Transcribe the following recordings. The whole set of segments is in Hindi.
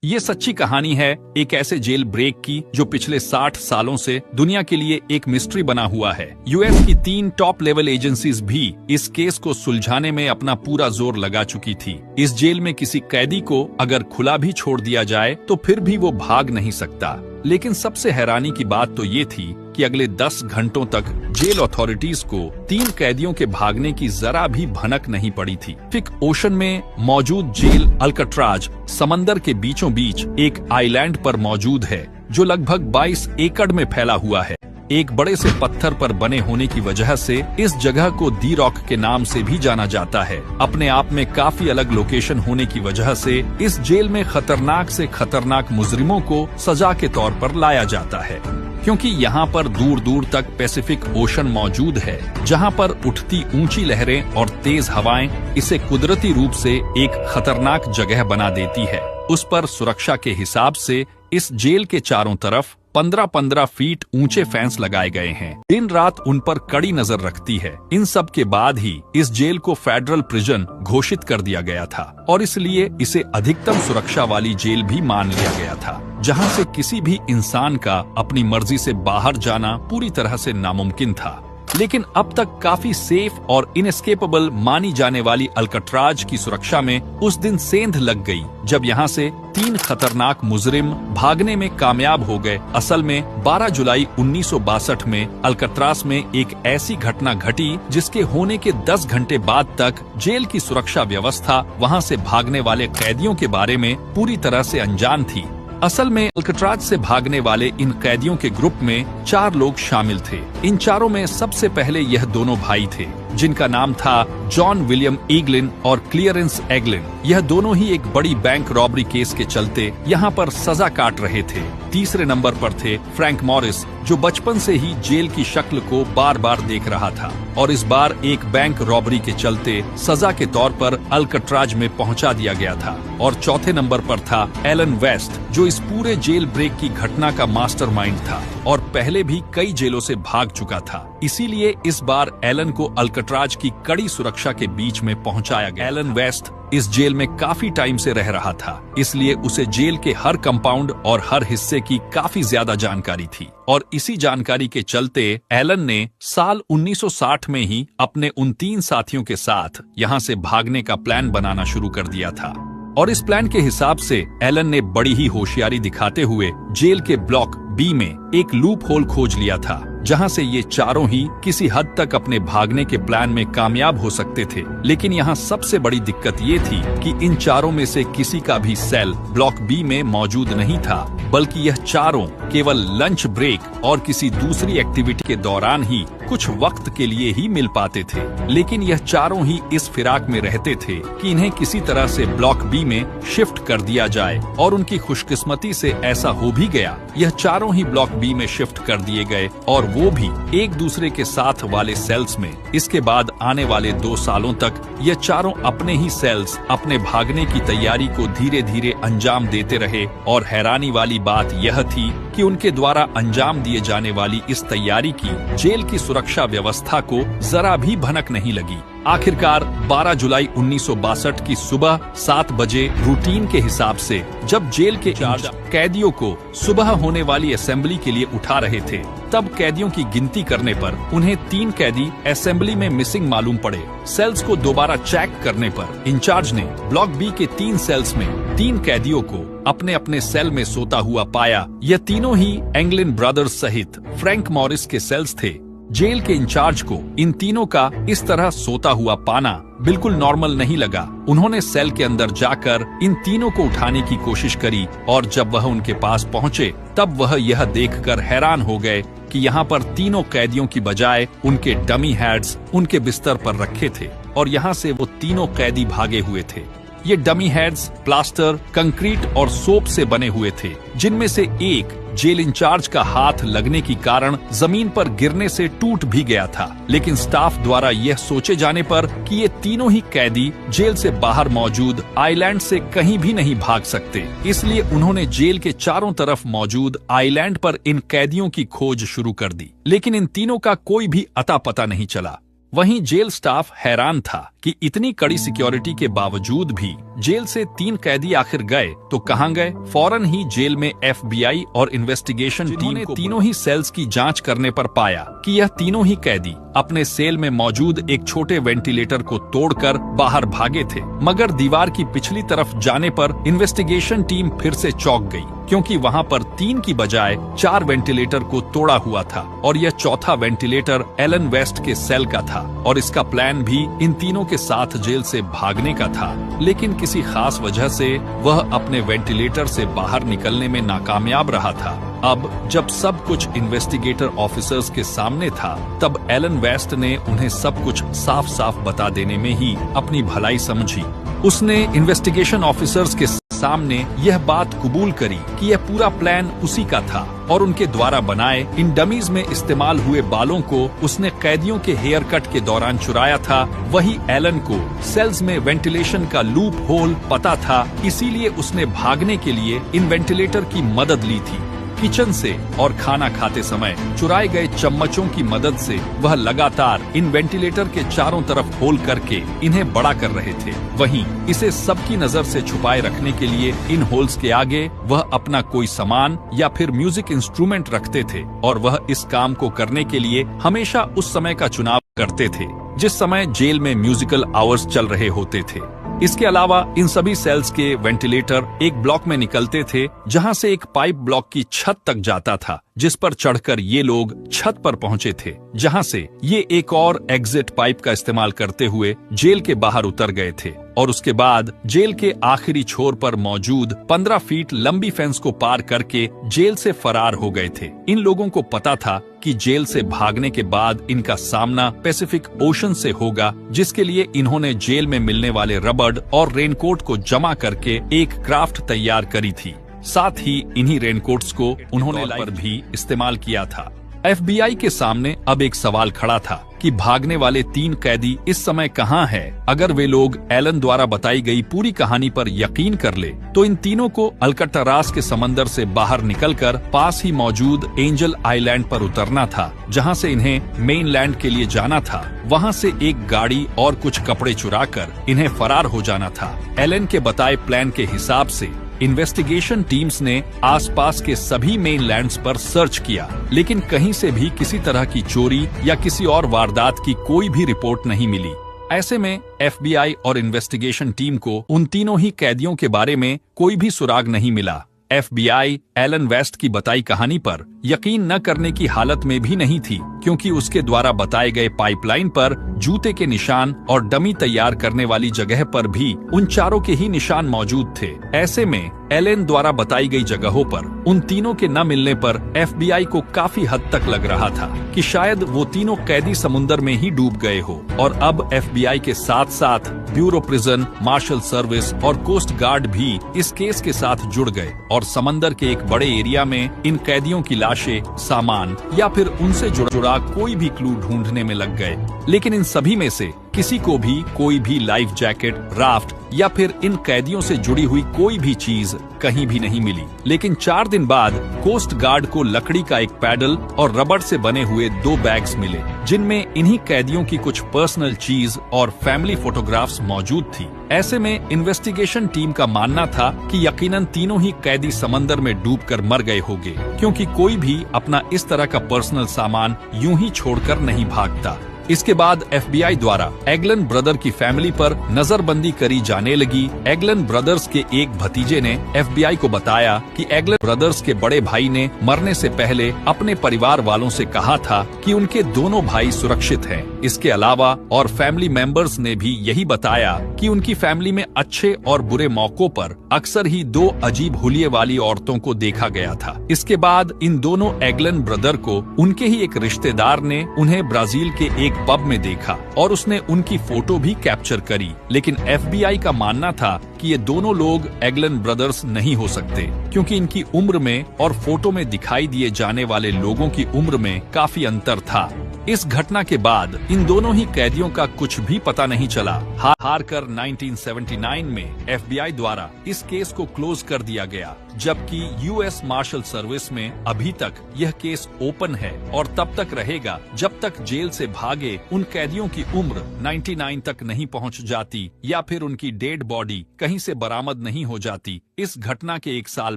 ये सच्ची कहानी है एक ऐसे जेल ब्रेक की जो पिछले 60 सालों से दुनिया के लिए एक मिस्ट्री बना हुआ है। यूएस की 3 टॉप लेवल एजेंसीज भी इस केस को सुलझाने में अपना पूरा जोर लगा चुकी थी। इस जेल में किसी कैदी को अगर खुला भी छोड़ दिया जाए तो फिर भी वो भाग नहीं सकता। लेकिन सबसे हैरानी की बात तो ये थी कि अगले 10 घंटों तक जेल अथॉरिटीज को 3 कैदियों के भागने की जरा भी भनक नहीं पड़ी थी। पैसिफिक ओशन में मौजूद जेल अल्काट्राज समंदर के बीचों बीच एक आइलैंड पर मौजूद है जो लगभग 22 एकड़ में फैला हुआ है। एक बड़े से पत्थर पर बने होने की वजह से इस जगह को दी रॉक के नाम से भी जाना जाता है। अपने आप में काफी अलग लोकेशन होने की वजह से इस जेल में खतरनाक से खतरनाक मुजरिमों को सजा के तौर पर लाया जाता है, क्योंकि यहाँ पर दूर दूर तक पैसिफिक ओशन मौजूद है, जहाँ पर उठती ऊंची लहरें और तेज हवाएं इसे कुदरती रूप से एक खतरनाक जगह बना देती है। उस पर सुरक्षा के हिसाब से इस जेल के चारों तरफ 15-15 फीट ऊंचे फेंस लगाए गए हैं। दिन रात उन पर कड़ी नजर रखती है। इन सब के बाद ही इस जेल को फेडरल प्रिजन घोषित कर दिया गया था और इसलिए इसे अधिकतम सुरक्षा वाली जेल भी मान लिया गया था, जहां से किसी भी इंसान का अपनी मर्जी से बाहर जाना पूरी तरह से नामुमकिन था। लेकिन अब तक काफी सेफ और इनएस्केपेबल मानी जाने वाली अल्काट्राज की सुरक्षा में उस दिन सेंध लग गई जब यहाँ से 3 खतरनाक मुजरिम भागने में कामयाब हो गए। असल में 12 जुलाई 1962 में अल्काट्राज में एक ऐसी घटना घटी जिसके होने के 10 घंटे बाद तक जेल की सुरक्षा व्यवस्था वहाँ से भागने वाले कैदियों के बारे में पूरी तरह से अनजान थी। असल में अल्काट्राज से भागने वाले इन कैदियों के ग्रुप में 4 लोग शामिल थे। इन चारों में सबसे पहले यह दोनों भाई थे जिनका नाम था जॉन विलियम ईगलिन और क्लियरेंस एगलिन। यह दोनों ही एक बड़ी बैंक रॉबरी केस के चलते यहाँ पर सजा काट रहे थे। तीसरे नंबर पर थे फ्रैंक मॉरिस, जो बचपन से ही जेल की शक्ल को बार बार देख रहा था और इस बार एक बैंक रॉबरी के चलते सजा के तौर पर अल्काट्राज में पहुंचा दिया गया था। और चौथे नंबर पर था एलन वेस्ट, जो इस पूरे जेल ब्रेक की घटना का मास्टरमाइंड था और पहले भी कई जेलों से भाग चुका था। इसीलिए इस बार एलन को अल्काट्राज की कड़ी सुरक्षा के बीच में पहुंचाया गया। एलन वेस्ट इस जेल में काफी टाइम से रह रहा था, इसलिए उसे जेल के हर कंपाउंड और हर हिस्से की काफी ज्यादा जानकारी थी और इसी जानकारी के चलते एलन ने साल 1960 में ही अपने उन 3 साथियों के साथ यहाँ से भागने का प्लान बनाना शुरू कर दिया था। और इस प्लान के हिसाब से एलन ने बड़ी ही होशियारी दिखाते हुए जेल के ब्लॉक बी में एक लूप होल खोज लिया था, जहां से ये चारों ही किसी हद तक अपने भागने के प्लान में कामयाब हो सकते थे। लेकिन यहाँ सबसे बड़ी दिक्कत ये थी कि इन चारों में से किसी का भी सेल ब्लॉक बी में मौजूद नहीं था, बल्कि यह चारों केवल लंच ब्रेक और किसी दूसरी एक्टिविटी के दौरान ही कुछ वक्त के लिए ही मिल पाते थे। लेकिन यह चारों ही इस फिराक में रहते थे कि इन्हें किसी तरह से ब्लॉक बी में शिफ्ट कर दिया जाए और उनकी खुशकिस्मती से ऐसा हो भी गया। यह चारों ही ब्लॉक बी में शिफ्ट कर दिए गए और वो भी एक दूसरे के साथ वाले सेल्स में। इसके बाद आने वाले 2 सालों तक ये चारों अपने ही सेल्स अपने भागने की तैयारी को धीरे धीरे अंजाम देते रहे और हैरानी वाली बात यह थी कि उनके द्वारा अंजाम दिए जाने वाली इस तैयारी की जेल की सुरक्षा व्यवस्था को जरा भी भनक नहीं लगी। आखिरकार 12 जुलाई 1962 की सुबह 7 बजे रूटीन के हिसाब से जब जेल के इंचार्ज कैदियों को सुबह होने वाली असेंबली के लिए उठा रहे थे, तब कैदियों की गिनती करने पर उन्हें 3 कैदी असेंबली में मिसिंग मालूम पड़े। सेल्स को दोबारा चेक करने पर इंचार्ज ने ब्लॉक बी के 3 सेल्स में 3 कैदियों को अपने अपने सेल में सोता हुआ पाया। यह तीनों ही एंगलिन ब्रदर्स सहित फ्रैंक मॉरिस के सेल्स थे। जेल के इंचार्ज को इन तीनों का इस तरह सोता हुआ पाना बिल्कुल नॉर्मल नहीं लगा। उन्होंने सेल के अंदर जाकर इन तीनों को उठाने की कोशिश करी और जब वह उनके पास पहुंचे तब वह यह देखकर हैरान हो गए कि यहाँ पर तीनों कैदियों की बजाय उनके डमी हेड्स उनके बिस्तर पर रखे थे और यहाँ से वो तीनों कैदी भागे हुए थे। ये डमी हेड्स प्लास्टर, कंक्रीट और सोप से बने हुए थे, जिनमें से एक जेल इंचार्ज का हाथ लगने की कारण जमीन पर गिरने से टूट भी गया था। लेकिन स्टाफ द्वारा यह सोचे जाने पर कि ये तीनों ही कैदी जेल से बाहर मौजूद आइलैंड से कहीं भी नहीं भाग सकते, इसलिए उन्होंने जेल के चारों तरफ मौजूद आइलैंड पर इन कैदियों की खोज शुरू कर दी। लेकिन इन तीनों का कोई भी अता पता नहीं चला। वहीं जेल स्टाफ हैरान था कि इतनी कड़ी सिक्योरिटी के बावजूद भी जेल से 3 कैदी आखिर गए तो कहां गए। फौरन ही जेल में FBI और इन्वेस्टिगेशन टीम ने तीनों ही सेल्स की जांच करने पर पाया कि यह तीनों ही कैदी अपने सेल में मौजूद एक छोटे वेंटिलेटर को तोड़कर बाहर भागे थे। मगर दीवार की पिछली तरफ जाने पर इन्वेस्टिगेशन टीम फिर से चौंक गई, क्योंकि वहां पर 3 की बजाय 4 वेंटिलेटर को तोड़ा हुआ था और यह चौथा वेंटिलेटर एलन वेस्ट के सेल का था और इसका प्लान भी इन तीनों के साथ जेल से भागने का था। लेकिन किसी खास वजह से वह अपने वेंटिलेटर से बाहर निकलने में नाकामयाब रहा था। अब जब सब कुछ इन्वेस्टिगेटर ऑफिसर्स के सामने था, तब एलन वेस्ट ने उन्हें सब कुछ साफ साफ बता देने में ही अपनी भलाई समझी। उसने इन्वेस्टिगेशन ऑफिसर्स के सामने यह बात कबूल करी कि यह पूरा प्लान उसी का था और उनके द्वारा बनाए इन डमीज में इस्तेमाल हुए बालों को उसने कैदियों के हेयर कट के दौरान चुराया था। वही एलन को सेल्स में वेंटिलेशन का लूप होल पता था, इसीलिए उसने भागने के लिए इन वेंटिलेटर की मदद ली थी। किचन से और खाना खाते समय चुराए गए चम्मचों की मदद से वह लगातार इन वेंटिलेटर के चारों तरफ होल करके इन्हें बड़ा कर रहे थे। वहीं इसे सबकी नजर से छुपाए रखने के लिए इन होल्स के आगे वह अपना कोई सामान या फिर म्यूजिक इंस्ट्रूमेंट रखते थे और वह इस काम को करने के लिए हमेशा उस समय का चुनाव करते थे जिस समय जेल में म्यूजिकल आवर्स चल रहे होते थे। इसके अलावा इन सभी सेल्स के वेंटिलेटर एक ब्लॉक में निकलते थे, जहां से एक पाइप ब्लॉक की छत तक जाता था, जिस पर चढ़कर ये लोग छत पर पहुंचे थे, जहां से ये एक और एग्जिट पाइप का इस्तेमाल करते हुए जेल के बाहर उतर गए थे और उसके बाद जेल के आखिरी छोर पर मौजूद 15 फीट लंबी फेंस को पार करके जेल से फरार हो गए थे। इन लोगों को पता था कि जेल से भागने के बाद इनका सामना पैसिफिक ओशन से होगा, जिसके लिए इन्होंने जेल में मिलने वाले रबड़ और रेनकोट को जमा करके एक क्राफ्ट तैयार करी थी। साथ ही इन्हीं रेनकोट्स को उन्होंने लाइफ पर भी इस्तेमाल किया था। FBI के सामने अब एक सवाल खड़ा था कि भागने वाले 3 कैदी इस समय कहां हैं? अगर वे लोग एलन द्वारा बताई गई पूरी कहानी पर यकीन कर ले तो इन तीनों को अल्काट्राज के समंदर से बाहर निकलकर पास ही मौजूद एंजल आइलैंड पर उतरना था, जहां से इन्हें मेनलैंड के लिए जाना था। वहां से एक गाड़ी और कुछ कपड़े चुराकर इन्हें फरार हो जाना था। एलन के बताए प्लान के हिसाब से इन्वेस्टिगेशन टीम्स ने आसपास के सभी मेनलैंड्स पर सर्च किया, लेकिन कहीं से भी किसी तरह की चोरी या किसी और वारदात की कोई भी रिपोर्ट नहीं मिली। ऐसे में FBI और इन्वेस्टिगेशन टीम को उन तीनों ही कैदियों के बारे में कोई भी सुराग नहीं मिला। FBI एलन वेस्ट की बताई कहानी पर यकीन न करने की हालत में भी नहीं थी, क्योंकि उसके द्वारा बताए गए पाइपलाइन पर जूते के निशान और डमी तैयार करने वाली जगह पर भी उन चारों के ही निशान मौजूद थे। ऐसे में एलन द्वारा बताई गई जगहों पर उन तीनों के न मिलने पर FBI को काफी हद तक लग रहा था कि शायद वो तीनों कैदी समुंदर में ही डूब गए हो और अब FBI के साथ साथ ब्यूरो प्रिजन, मार्शल सर्विस और कोस्ट गार्ड भी इस केस के साथ जुड़ गए और समंदर के एक बड़े एरिया में इन कैदियों की लाशें, सामान या फिर उनसे जुड़ा कोई भी क्लू ढूंढने में लग गए। लेकिन इन सभी में से किसी को भी कोई भी लाइफ जैकेट, राफ्ट या फिर इन कैदियों से जुड़ी हुई कोई भी चीज कहीं भी नहीं मिली। लेकिन 4 दिन बाद कोस्ट गार्ड को लकड़ी का एक पैडल और रबड़ से बने हुए 2 बैग्स मिले, जिनमें इन्हीं कैदियों की कुछ पर्सनल चीज और फैमिली फोटोग्राफ्स मौजूद थी। ऐसे में इन्वेस्टिगेशन टीम का मानना था कि यकीनन तीनों ही कैदी समंदर में डूबकर मर गए होंगे, क्योंकि कोई भी अपना इस तरह का पर्सनल सामान यूं ही छोड़कर नहीं भागता। इसके बाद FBI द्वारा एगलन ब्रदर की फैमिली पर नजरबंदी करी जाने लगी। एगलन ब्रदर्स के एक भतीजे ने FBI को बताया कि एगलन ब्रदर्स के बड़े भाई ने मरने से पहले अपने परिवार वालों से कहा था कि उनके दोनों भाई सुरक्षित हैं। इसके अलावा और फैमिली मेंबर्स ने भी यही बताया कि उनकी फैमिली में अच्छे और बुरे मौकों पर अक्सर ही 2 अजीब हुलिये वाली औरतों को देखा गया था। इसके बाद इन दोनों एगलन ब्रदर को उनके ही एक रिश्तेदार ने उन्हें ब्राजील के एक पब में देखा और उसने उनकी फोटो भी कैप्चर करी। लेकिन FBI का मानना था कि ये दोनों लोग एगलन ब्रदर्स नहीं हो सकते, क्योंकि इनकी उम्र में और फोटो में दिखाई दिए जाने वाले लोगों की उम्र में काफी अंतर था। इस घटना के बाद इन दोनों ही कैदियों का कुछ भी पता नहीं चला। हार कर 1979 में FBI द्वारा इस केस को क्लोज कर दिया गया, जबकि यूएस मार्शल सर्विस में अभी तक यह केस ओपन है और तब तक रहेगा जब तक जेल से भागे उन कैदियों की उम्र 99 तक नहीं पहुंच जाती या फिर उनकी डेड बॉडी कहीं से बरामद नहीं हो जाती। इस घटना के 1 साल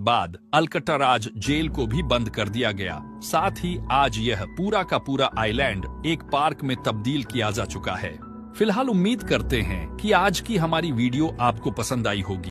बाद अल्कट्राज जेल को भी बंद कर दिया गया। साथ ही आज यह पूरा का पूरा आइलैंड एक पार्क में तब्दील किया जा चुका है। फिलहाल उम्मीद करते हैं कि आज की हमारी वीडियो आपको पसंद आई होगी।